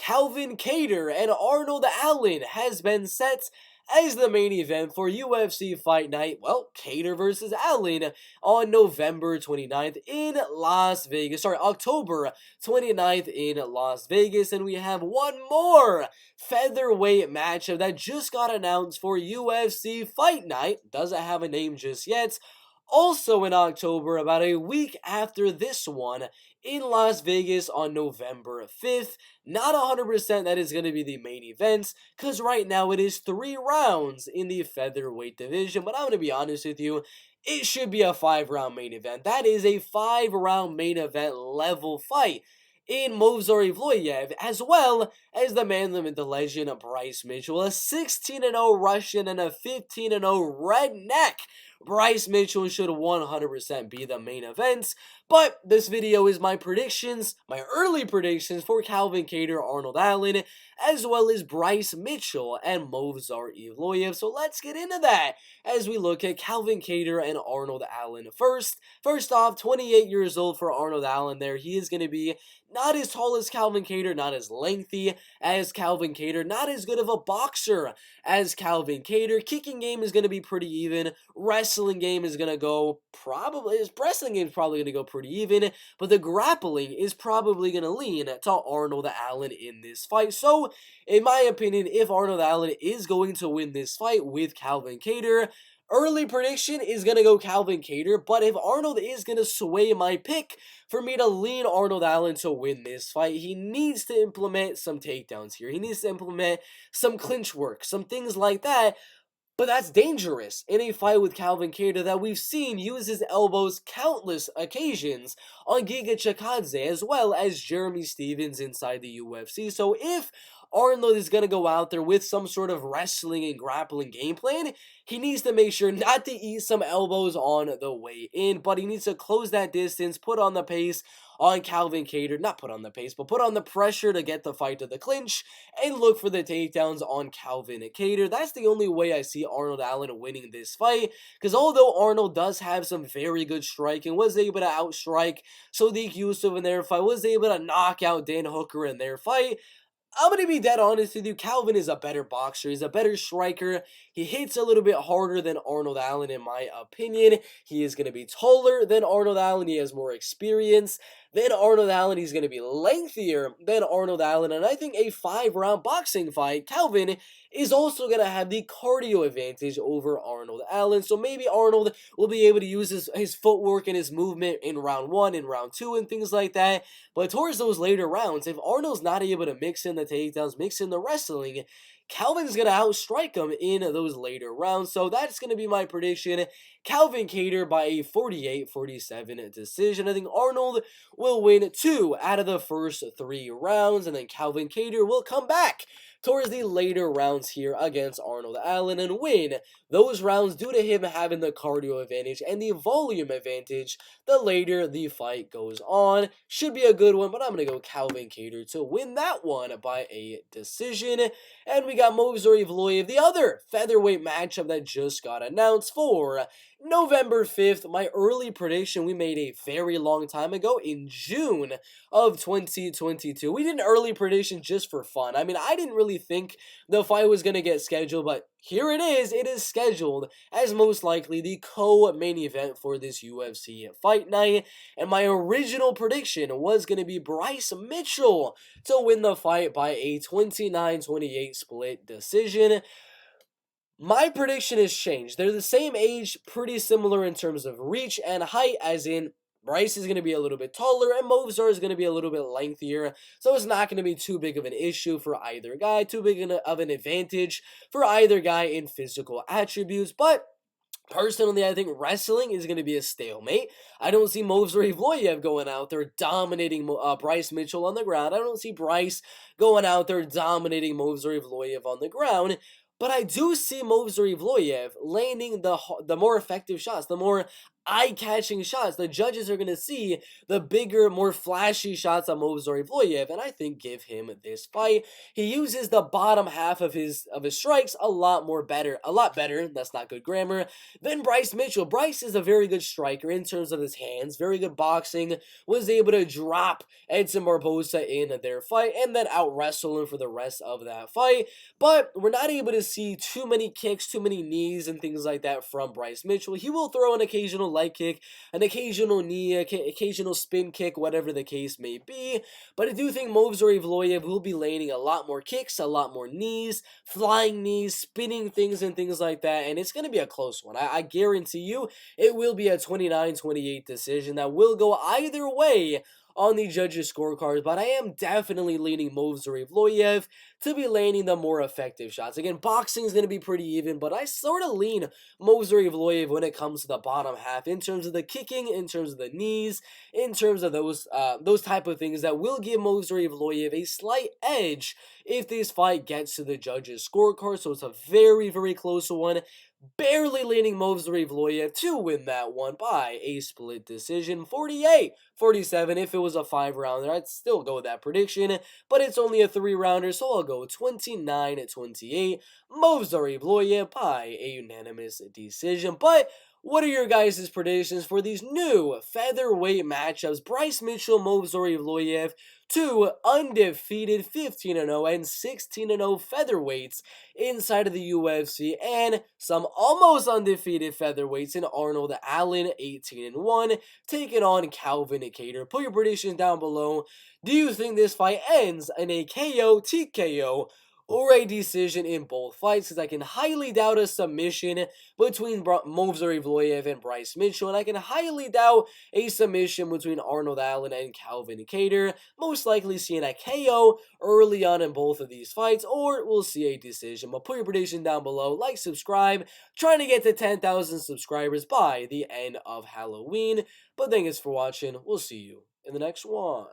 Calvin Kattar and Arnold Allen has been set as the main event for UFC Fight Night. Well, Kattar versus Allen on November 29th in Las Vegas. Sorry, October 29th in Las Vegas. And we have one more featherweight matchup that just got announced for UFC Fight Night. Doesn't have a name just yet. Also in October, about a week after this one, in Las Vegas on November 5th. Not 100% that is going to be the main event, because right now it is 3 rounds in the featherweight division, but I'm going to be honest with you, it should be a 5-round main event. That is a 5-round main event level fight in Movsar Evloev, as well as the man, the myth, the legend, Bryce Mitchell, a 16-0 Russian and a 15-0 redneck. Bryce Mitchell should 100% be the main event, but this video is my predictions, my early predictions for Calvin Kattar, Arnold Allen, as well as Bryce Mitchell and Movsar Evloev. So let's get into that as we look at Calvin Kattar and Arnold Allen first. First off, 28 years old for Arnold Allen there. He is going to be not as tall as Calvin Kattar, not as lengthy as Calvin Kattar, not as good of a boxer as Calvin Kattar. Kicking game is going to be pretty even. Wrestling game is going to go wrestling game is probably going to go pretty even, but the grappling is probably going to lean to Arnold Allen in this fight. So, in my opinion, if Arnold Allen is going to win this fight with Calvin Kattar, early prediction is going to go Calvin Kattar, but if Arnold is going to sway my pick for me to lean Arnold Allen to win this fight, he needs to implement some takedowns here. He needs to implement some clinch work, some things like that. But that's dangerous in a fight with Calvin Kattar that we've seen use his elbows countless occasions on Giga Chikadze, as well as Jeremy Stephens inside the UFC. So if Arnold is going to go out there with some sort of wrestling and grappling game plan, he needs to make sure not to eat some elbows on the way in, but he needs to close that distance, put on the pace on Calvin Kattar, not put on the pace, but put on the pressure to get the fight to the clinch, and look for the takedowns on Calvin Kattar. That's the only way I see Arnold Allen winning this fight, because although Arnold does have some very good striking, was able to outstrike Sodiq Yusuff in their fight, was able to knock out Dan Hooker in their fight, I'm going to be dead honest with you, Calvin is a better boxer, he's a better striker, he hits a little bit harder than Arnold Allen in my opinion, he is going to be taller than Arnold Allen, he has more experience than Arnold Allen, he's going to be lengthier than Arnold Allen, and I think a 5-round boxing fight, Calvin is also going to have the cardio advantage over Arnold Allen, so maybe Arnold will be able to use his footwork and his movement in round 1 and round 2 and things like that, but towards those later rounds, if Arnold's not able to mix in the takedowns, mix in the wrestling, Calvin's going to outstrike him in those later rounds. So that's going to be my prediction. Calvin Kattar by a 48-47 decision. I think Arnold will win 2 out of the first 3 rounds. And then Calvin Kattar will come back towards the later rounds here against Arnold Allen and win those rounds due to him having the cardio advantage and the volume advantage the later the fight goes on. Should be a good one, but I'm going to go Calvin Kattar to win that one by a decision. And we got Movsar Evloev, the other featherweight matchup that just got announced for November 5th. My early prediction we made a very long time ago in June of 2022. We did an early prediction just for fun. I mean, I didn't really think the fight was going to get scheduled, but here it is scheduled as most likely the co-main event for this UFC fight night, and my original prediction was going to be Bryce Mitchell to win the fight by a 29-28 split decision. My prediction has changed. They're the same age, pretty similar in terms of reach and height, as in Bryce is going to be a little bit taller and Movsar is going to be a little bit lengthier, so it's not going to be too big of an issue for either guy, too big of an advantage for either guy in physical attributes, but personally, I think wrestling is going to be a stalemate. I don't see Movsar Evloev going out there dominating Bryce Mitchell on the ground. I don't see Bryce going out there dominating Movsar Evloev on the ground. But I do see Movsar Evloev landing the more effective shots, the more eye-catching shots. The judges are going to see the bigger, more flashy shots on Movsar Evloev, and I think give him this fight. He uses the bottom half of his strikes a lot better. That's not good grammar. Than Bryce Mitchell. Bryce is a very good striker in terms of his hands, very good boxing. Was able to drop Edson Barbosa in their fight and then out wrestle him for the rest of that fight. But we're not able to see too many kicks, too many knees, and things like that from Bryce Mitchell. He will throw an occasional leg kick, an occasional knee, occasional spin kick, whatever the case may be. But I do think Movsar Evloev will be landing a lot more kicks, a lot more knees, flying knees, spinning things, and things like that. And it's going to be a close one. I guarantee you it will be a 29-28 decision that will go either way on the judges' scorecards, but I am definitely leaning Movsar Evloev to be landing the more effective shots. Again, boxing is going to be pretty even, but I sort of lean Movsar Evloev when it comes to the bottom half in terms of the kicking, in terms of the knees, in terms of those type of things that will give Movsar Evloev a slight edge if this fight gets to the judges' scorecard. So it's a very, very close one. Barely leaning Movsar Evloev to win that one by a split decision, 48-47. If it was a 5-rounder, I'd still go with that prediction, but it's only a 3-rounder, so I'll go 29-28. Movsar Evloev by a unanimous decision. But what are your guys' predictions for these new featherweight matchups? Bryce Mitchell, Movsar Evloev, two undefeated 15-0 and 16-0 featherweights inside of the UFC, and some almost undefeated featherweights in Arnold Allen, 18-1, taking on Calvin Kattar. Put your predictions down below. Do you think this fight ends in a KO, TKO, or a decision in both fights? Because I can highly doubt a submission between Movsar Evloev and Bryce Mitchell, and I can highly doubt a submission between Arnold Allen and Calvin Kattar. Most likely seeing a KO early on in both of these fights, or we'll see a decision. But put your prediction down below, like, subscribe, trying to get to 10,000 subscribers by the end of Halloween. But thanks for watching, we'll see you in the next one.